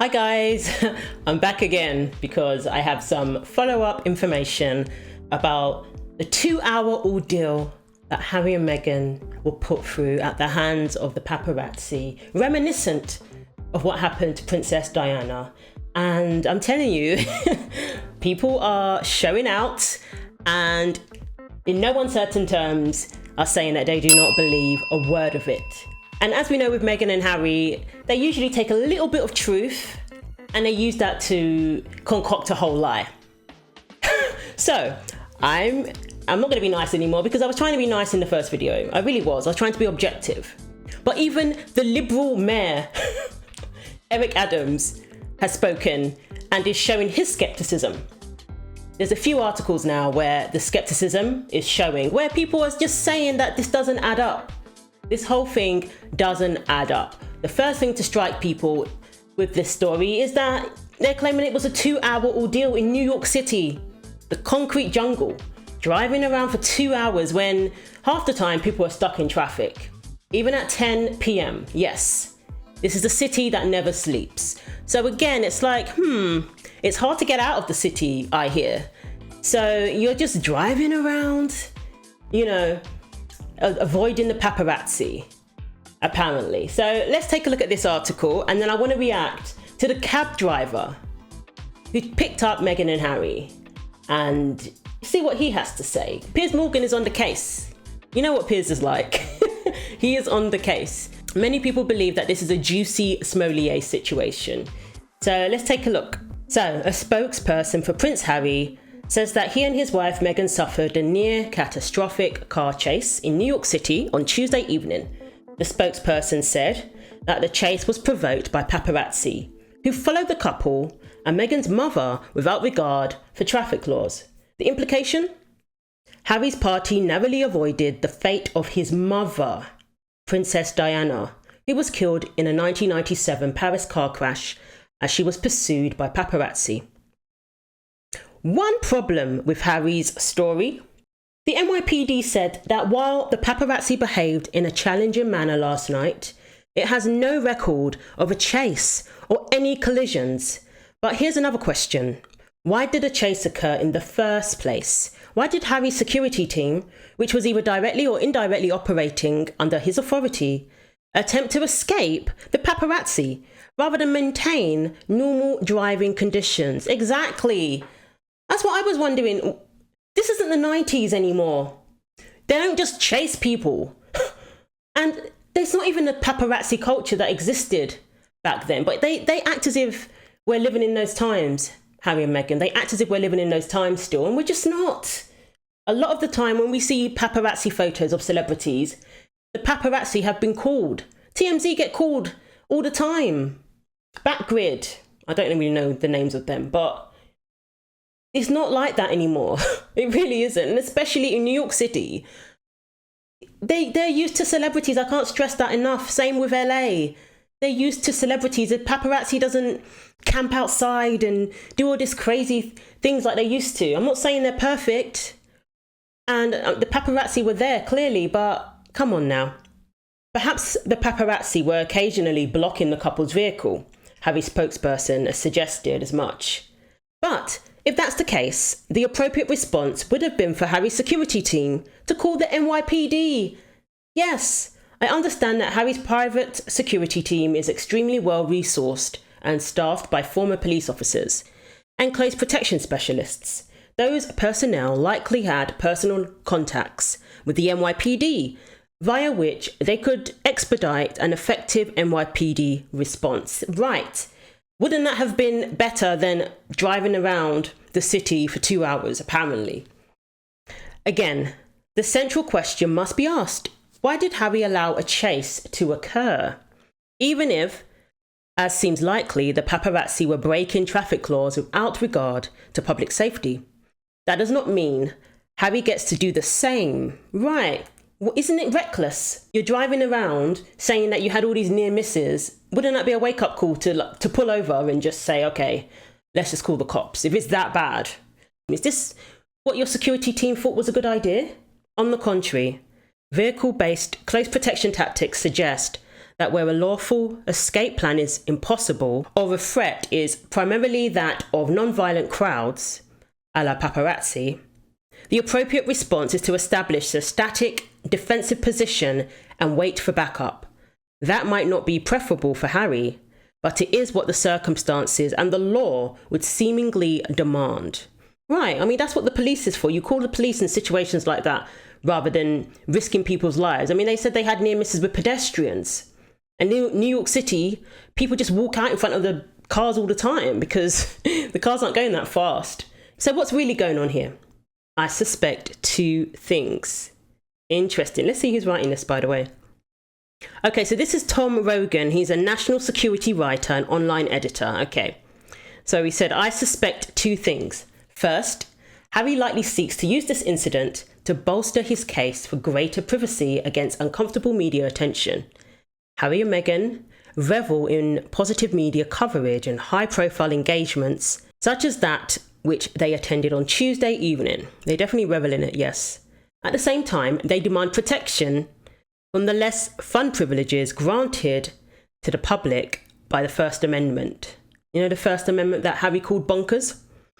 Hi guys, I'm back again because I have some follow-up information about the 2-hour ordeal that Harry and Meghan were put through at the hands of the paparazzi, reminiscent of what happened to Princess Diana. And I'm telling you, people are showing out and in no uncertain terms are saying that they do not believe a word of it. And as we know with Meghan and Harry, they usually take a little bit of truth and they use that to concoct a whole lie. So I'm not going to be nice anymore because I was trying to be nice in the first video. I really was. I was trying to be objective. But even the Liberal Mayor, Eric Adams, has spoken and is showing his skepticism. There's a few articles now where the skepticism is showing, where people are just saying that this doesn't add up. This whole thing doesn't add up. The first thing to strike people with this story is that they're claiming it was a 2-hour ordeal in New York City, the concrete jungle, driving around for 2 hours when half the time people are stuck in traffic. Even at 10 p.m. Yes, this is a city that never sleeps. So again, it's like, it's hard to get out of the city, I hear. So you're just driving around, avoiding the paparazzi, apparently. So let's take a look at this article and then I want to react to the cab driver who picked up Meghan and Harry and see what he has to say. Piers Morgan is on the case. You know what Piers is like. He is on the case. Many people believe that this is a Jussie Smollett situation. So let's take a look. So a spokesperson for Prince Harry says that he and his wife Meghan suffered a near catastrophic car chase in New York City on Tuesday evening. The spokesperson said that the chase was provoked by paparazzi who followed the couple and Meghan's mother without regard for traffic laws. The implication? Harry's party narrowly avoided the fate of his mother, Princess Diana, who was killed in a 1997 Paris car crash as she was pursued by paparazzi. One problem with Harry's story: the NYPD said that while the paparazzi behaved in a challenging manner last night, it has no record of a chase or any collisions. But here's another question. Why did a chase occur in the first place? Why did Harry's security team, which was either directly or indirectly operating under his authority, attempt to escape the paparazzi rather than maintain normal driving conditions? Exactly. That's what I was wondering. This isn't the 90s anymore. They don't just chase people. And there's not even a paparazzi culture that existed back then. But they act as if we're living in those times, Harry and Meghan. They act as if we're living in those times still. And we're just not. A lot of the time when we see paparazzi photos of celebrities, the paparazzi have been called. TMZ get called all the time. Backgrid. I don't really know the names of them, but it's not like that anymore. It really isn't. And especially in New York City, they're used to celebrities. I can't stress that enough. Same with LA. They're used to celebrities. The paparazzi doesn't camp outside and do all this crazy things like they used to. I'm not saying they're perfect. And the paparazzi were there clearly, but come on now. Perhaps the paparazzi were occasionally blocking the couple's vehicle. Harry's spokesperson has suggested as much. But if that's the case, the appropriate response would have been for Harry's security team to call the NYPD. Yes, I understand that Harry's private security team is extremely well resourced and staffed by former police officers and close protection specialists. Those personnel likely had personal contacts with the NYPD, via which they could expedite an effective NYPD response. Right. Wouldn't that have been better than driving around the city for 2 hours, apparently? Again, the central question must be asked. Why did Harry allow a chase to occur? Even if, as seems likely, the paparazzi were breaking traffic laws without regard to public safety. That does not mean Harry gets to do the same. Right. Well, isn't it reckless? You're driving around saying that you had all these near misses. Wouldn't that be a wake-up call to pull over and just say, okay, let's just call the cops if it's that bad? Is this what your security team thought was a good idea? On the contrary, vehicle-based close protection tactics suggest that where a lawful escape plan is impossible or a threat is primarily that of non-violent crowds, a la paparazzi, the appropriate response is to establish a static defensive position and wait for backup. That might not be preferable for Harry, but it is what the circumstances and the law would seemingly demand. Right, I mean, that's what the police is for. You call the police in situations like that rather than risking people's lives. I mean, they said they had near misses with pedestrians. And New York City, people just walk out in front of the cars all the time because the cars aren't going that fast. So what's really going on here? I suspect two things. Interesting. Let's see who's writing this, by the way. Okay, so this is Tom Rogan. He's a national security writer and online editor. Okay, so he said, I suspect two things. First, Harry likely seeks to use this incident to bolster his case for greater privacy against uncomfortable media attention. Harry and Meghan revel in positive media coverage and high-profile engagements, such as that which they attended on Tuesday evening. They definitely revel in it, yes. At the same time, they demand protection from the less fun privileges granted to the public by the First Amendment. You know, the First Amendment that Harry called bonkers?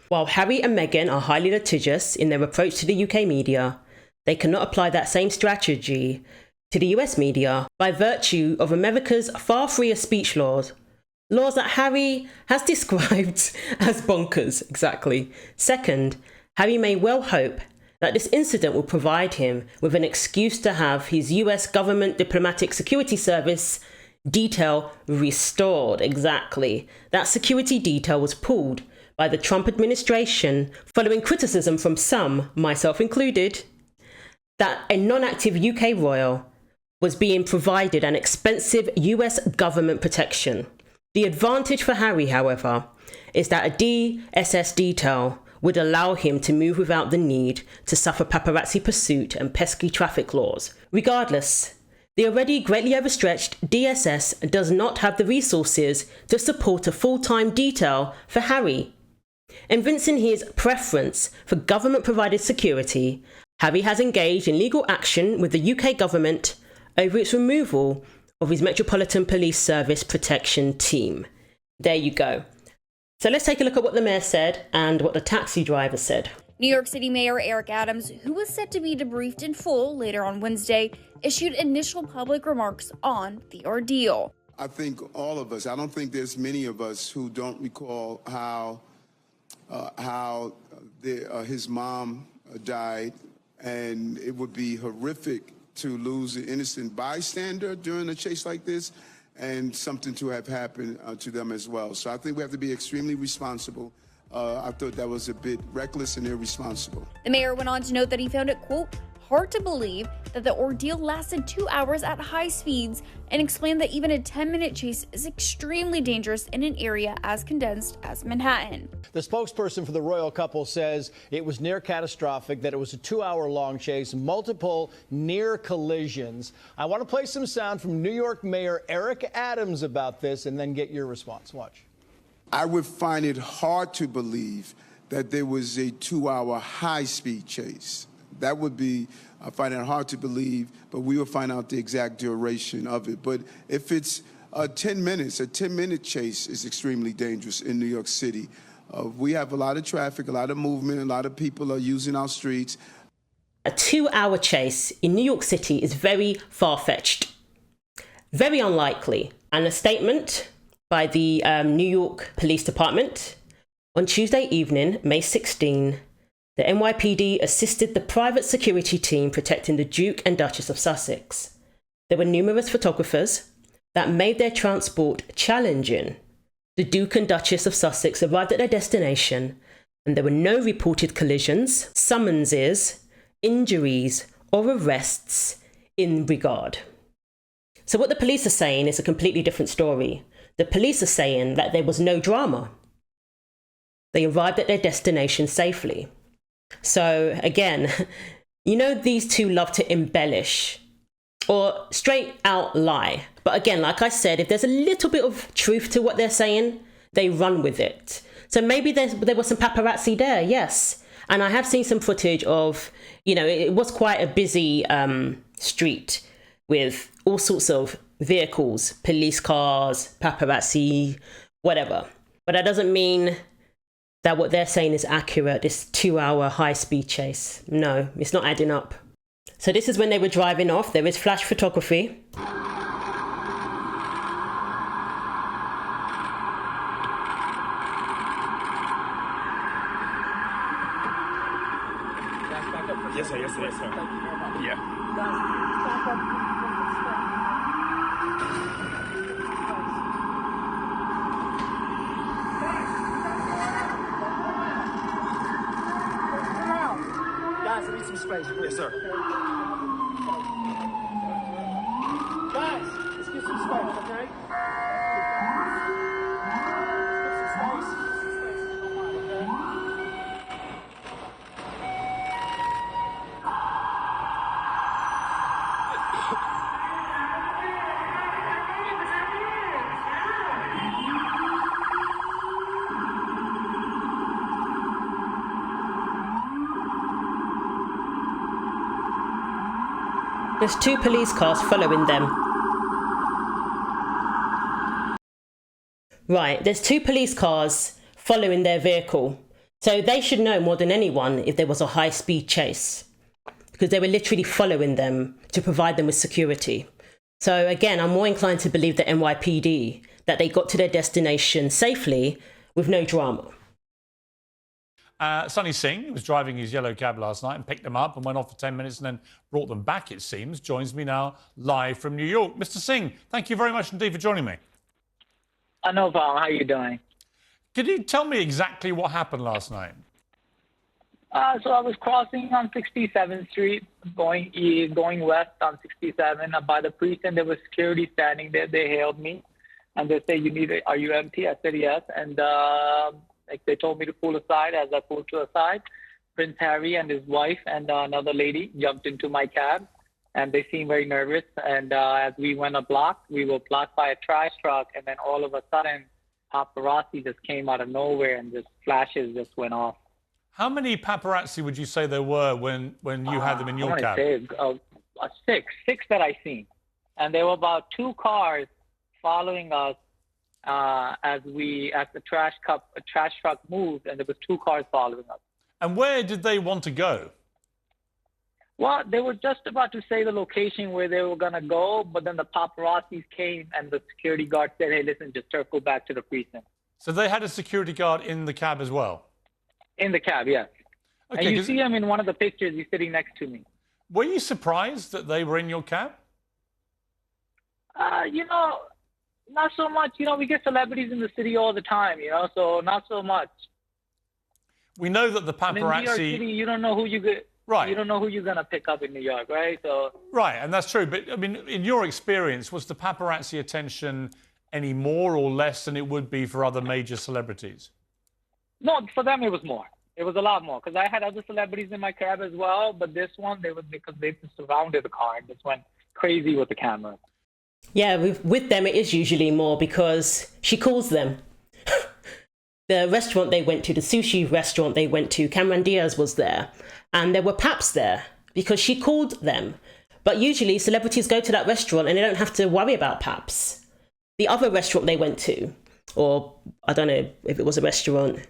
While Harry and Meghan are highly litigious in their approach to the UK media, they cannot apply that same strategy to the US media by virtue of America's far freer speech laws that Harry has described as bonkers, exactly. Second, Harry may well hope that this incident will provide him with an excuse to have his US government diplomatic security service detail restored. Exactly. That security detail was pulled by the Trump administration following criticism from some, myself included, that a non-active UK royal was being provided an expensive US government protection. The advantage for Harry, however, is that a DSS detail would allow him to move without the need to suffer paparazzi pursuit and pesky traffic laws. Regardless, the already greatly overstretched DSS does not have the resources to support a full-time detail for Harry. Evincing his preference for government-provided security, Harry has engaged in legal action with the UK government over its removal of his Metropolitan Police Service protection team. There you go. So let's take a look at what the mayor said and what the taxi driver said. New York City Mayor Eric Adams, who was set to be debriefed in full later on Wednesday, issued initial public remarks on the ordeal. I think all of us, I don't think there's many of us who don't recall how his mom died, and it would be horrific to lose an innocent bystander during a chase like this, and something to have happened to them as well. So I think we have to be extremely responsible. I thought that was a bit reckless and irresponsible. The mayor went on to note that he found it, quote, hard to believe that the ordeal lasted 2 hours at high speeds, and explained that even a 10-minute chase is extremely dangerous in an area as condensed as Manhattan. The spokesperson for the royal couple says it was near catastrophic, that it was a 2-hour-long chase, multiple near collisions. I want to play some sound from New York Mayor Eric Adams about this and then get your response. Watch. I would find it hard to believe that there was a 2-hour high-speed chase. That would be, I find it hard to believe, but we will find out the exact duration of it. But if it's 10 minutes, a 10-minute chase is extremely dangerous in New York City. We have a lot of traffic, a lot of movement, a lot of people are using our streets. A 2-hour chase in New York City is very far-fetched, very unlikely. And a statement by the New York Police Department on Tuesday evening, May 16, the NYPD assisted the private security team protecting the Duke and Duchess of Sussex. There were numerous photographers that made their transport challenging. The Duke and Duchess of Sussex arrived at their destination, and there were no reported collisions, summonses, injuries, or arrests in regard. So what the police are saying is a completely different story. The police are saying that there was no drama. They arrived at their destination safely. So again, you know, these two love to embellish or straight out lie. But again, like I said, if there's a little bit of truth to what they're saying, they run with it. So maybe there was some paparazzi there, yes. And I have seen some footage of, you know, it was quite a busy street with all sorts of vehicles, police cars, paparazzi, whatever. But that doesn't mean that what they're saying is accurate, this 2-hour high-speed chase. No, it's not adding up. So this is when they were driving off. There is flash photography. Yes, sir. Yes, sir. Yes, sir. Yeah. Guys, I need some space. Yes, sir. Guys, let's get some space, okay? There's 2 police cars following them. Right, there's 2 police cars following their vehicle. So they should know more than anyone if there was a high-speed chase, because they were literally following them to provide them with security. So again, I'm more inclined to believe the NYPD, that they got to their destination safely with no drama. Sunny Singh was driving his yellow cab last night and picked them up and went off for 10 minutes and then brought them back, it seems. Joins me now live from New York. Mr. Singh, thank you very much indeed for joining me. No problem. How are you doing? Could you tell me exactly what happened last night? So I was crossing on 67th Street, going west on 67. By the precinct, there was security standing there. They hailed me, and they said, "Are you empty?" I said, "Yes." And they told me to pull aside. As I pulled to the side, Prince Harry and his wife and another lady jumped into my cab, and they seemed very nervous. And as we went a block, we were blocked by a trash truck, and then all of a sudden, paparazzi just came out of nowhere, and just flashes just went off. How many paparazzi would you say there were when you had them in your cab? I want to say six that I seen, and there were about 2 cars following us as the trash truck moved, and there was 2 cars following us. And where did they want to go? Well, they were just about to say the location where they were gonna go, but then the paparazzis came, and the security guard said, "Hey, listen, just circle back to the precinct." So they had a security guard in the cab as well? In the cab, yes. Okay, and you see him in one of the pictures. He's sitting next to me. Were you surprised that they were in your cab? Not so much. We get celebrities in the city all the time, so not so much. We know that the paparazzi... In New York City, you don't know who you get. Right. You don't know who you're going to pick up in New York, right? So. Right, and that's true. But, I mean, in your experience, was the paparazzi attention any more or less than it would be for other major celebrities? No, for them it was more. It was a lot more, because I had other celebrities in my cab as well, but this one, because they surrounded the car and just went crazy with the camera. Yeah, with them it is usually more because she calls them. The restaurant they went to, the sushi restaurant they went to, Cameron Diaz was there, and there were paps there because she called them. But usually celebrities go to that restaurant and they don't have to worry about paps. The other restaurant they went to, or I don't know if it was a restaurant,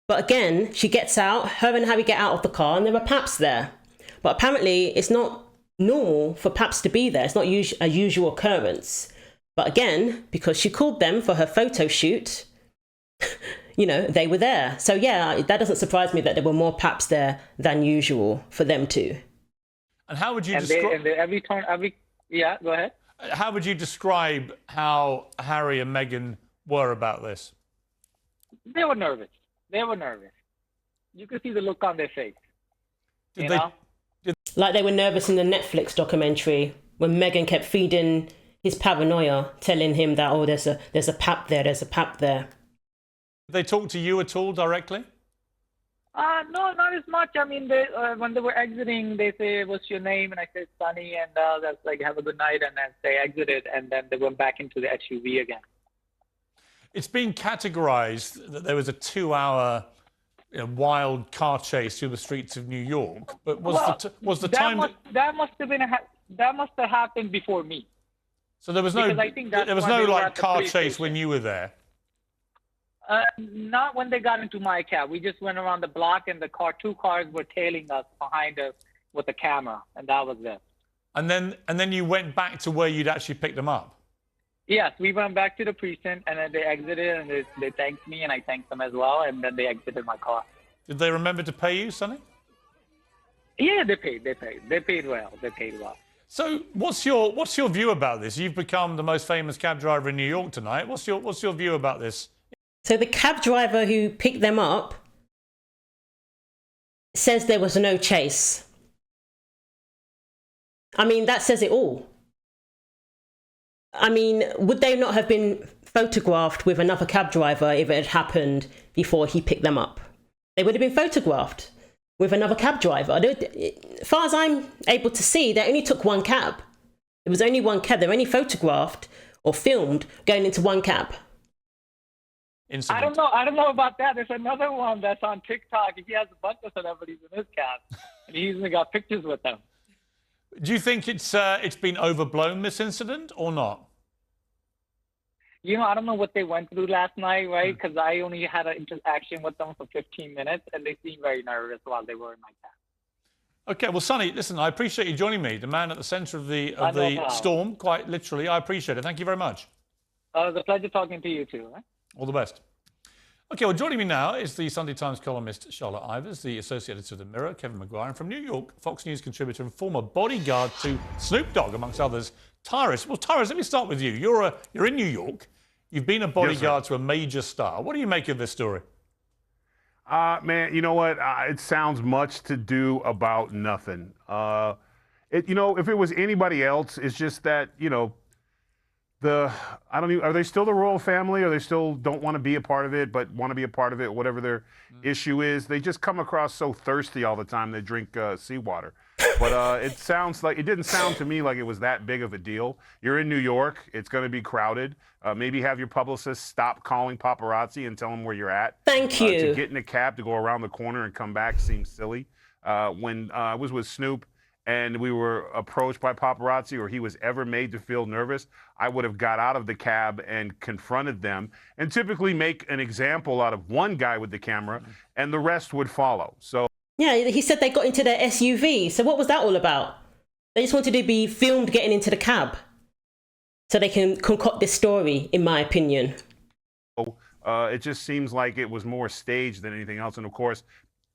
but again, she gets out, her and Harry get out of the car, and there are paps there. But apparently it's not normal for paps to be there. It's not a usual occurrence. But again, because she called them for her photo shoot, they were there. So yeah, that doesn't surprise me that there were more paps there than usual for them too. And how would you describe... Yeah, go ahead. How would you describe how Harry and Meghan were about this? They were nervous. You could see the look on their face. Like they were nervous in the Netflix documentary when Meghan kept feeding his paranoia, telling him that, oh, there's a pap there, there's a pap there. Did they talk to you at all directly? No, not as much. I mean, when they were exiting, they say, "What's your name?" And I said, "Sunny," and that's like, "Have a good night." And then they exited, and then they went back into the SUV again. It's been categorized that there was a 2-hour wild car chase through the streets of New York, but was the time that must have happened before me. So there was no, Because I think that's there was when no they were like at the car police chase station. when you were there. Not when they got into my cab. We just went around the block, and two cars were tailing us behind us with a camera, and that was it. And then you went back to where you'd actually picked them up. Yes, we went back to the precinct, and then they exited, and they thanked me, and I thanked them as well, and then they exited my car. Did they remember to pay you, Sunny? Yeah, they paid well. So what's your view about this? You've become the most famous cab driver in New York tonight. What's your view about this? So the cab driver who picked them up says there was no chase. I mean, that says it all. I mean, would they not have been photographed with another cab driver if it had happened before he picked them up? They would have been photographed with another cab driver. As far as I'm able to see, they only took one cab. There was only one cab. They were only photographed or filmed going into one cab. Incident. I don't know about that. There's another one that's on TikTok. He has a bunch of celebrities in his cab, and he's even got pictures with them. Do you think it's been overblown, this incident, or not? You know, I don't know what they went through last night, right? Because I only had an interaction with them for 15 minutes, and they seemed very nervous while they were in my cab. Okay, well, Sunny, listen, I appreciate you joining me, the man at the centre of the storm, quite literally. I appreciate it. Thank you very much. It was a pleasure talking to you too. Right? All the best. Okay, well, joining me now is the Sunday Times columnist Charlotte Ivers, the associate editor of The Mirror, Kevin Maguire, and from New York, Fox News contributor and former bodyguard to Snoop Dogg, amongst others, Tyrus. Well, Tyrus, let me start with you. You're in New York. You've been a bodyguard to a major star. What do you make of this story? Man, you know what? It sounds much to do about nothing. If it was anybody else, it's just that, are they still the royal family, or they still don't want to be a part of it, but want to be a part of it, whatever their issue is? They just come across so thirsty all the time. They drink seawater. But it didn't sound to me like it was that big of a deal. You're in New York. It's going to be crowded. Maybe have your publicist stop calling paparazzi and tell them where you're at. Thank you. To get in a cab to go around the corner and come back seems silly. When I was with Snoop and we were approached by paparazzi, or he was ever made to feel nervous, I would have got out of the cab and confronted them, and typically make an example out of one guy with the camera, and the rest would follow. So yeah, he said they got into their SUV. So what was that all about? They just wanted to be filmed getting into the cab so they can concoct this story, in my opinion. It just seems like it was more staged than anything else. And of course,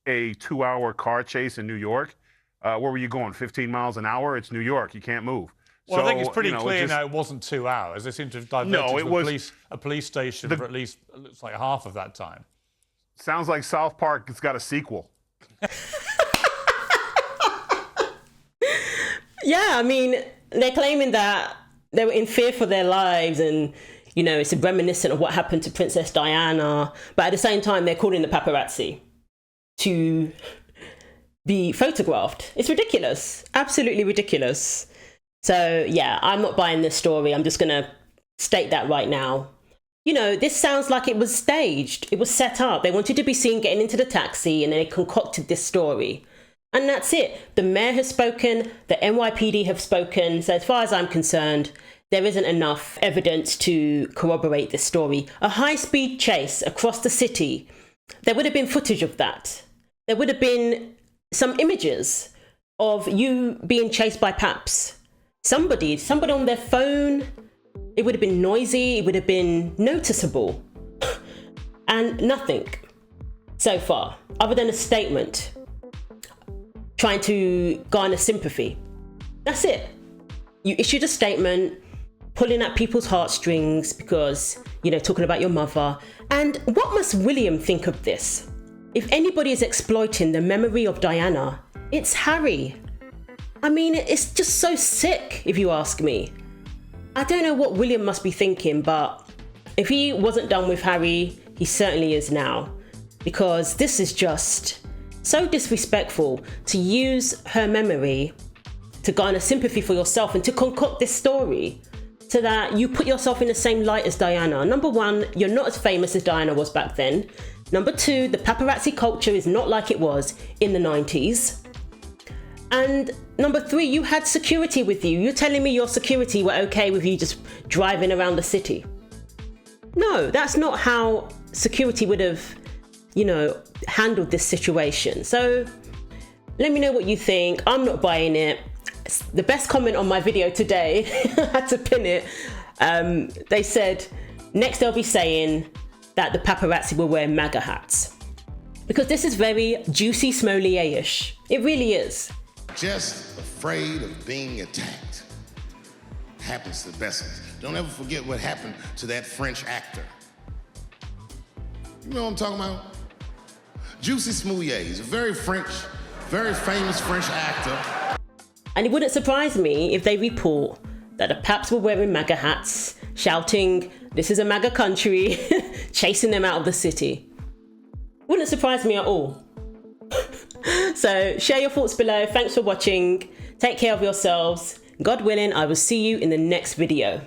a 2-hour car chase in New York. Where were you going? 15 miles an hour? It's New York. You can't move. Well, so, I think it's pretty clear now it wasn't 2 hours. They seem to have diverted to a police station for at least, it looks like, half of that time. Sounds like South Park has got a sequel. Yeah, I mean, they're claiming that they were in fear for their lives, and it's reminiscent of what happened to Princess Diana. But at the same time, they're calling the paparazzi to be photographed. It's ridiculous, absolutely ridiculous. So yeah, I'm not buying this story. I'm just gonna state that right now. This sounds like it was staged. It was set up. They wanted to be seen getting into the taxi, and they concocted this story. And that's it. The mayor has spoken, the NYPD have spoken. So as far as I'm concerned, there isn't enough evidence to corroborate this story. A high-speed chase across the city, there would have been footage of that. There would have been some images of you being chased by paps. Somebody on their phone. It would have been noisy. It would have been noticeable. And nothing so far, other than a statement trying to garner sympathy. That's it. You issued a statement pulling at people's heartstrings because, talking about your mother. And what must William think of this? If anybody is exploiting the memory of Diana, it's Harry. I mean, it's just so sick, if you ask me. I don't know what William must be thinking, but if he wasn't done with Harry, he certainly is now. Because this is just so disrespectful to use her memory to garner sympathy for yourself and to concoct this story so that you put yourself in the same light as Diana. Number one, you're not as famous as Diana was back then. Number two, the paparazzi culture is not like it was in the 90s. And number 3, you had security with you. You're telling me your security were okay with you just driving around the city? No, that's not how security would have, handled this situation. So let me know what you think. I'm not buying it. The best comment on my video today, I had to pin it. They said, next they'll be saying that the paparazzi were wearing MAGA hats. Because this is very Jussie Smollett-ish. It really is. Just afraid of being attacked. Happens to the best of us. Don't ever forget what happened to that French actor. You know what I'm talking about? Jussie Smollett. He's a very famous French actor. And it wouldn't surprise me if they report that the paps were wearing MAGA hats, shouting, "This is a MAGA country," chasing them out of the city. Wouldn't surprise me at all. So share your thoughts below. Thanks for watching. Take care of yourselves. God willing, I will see you in the next video.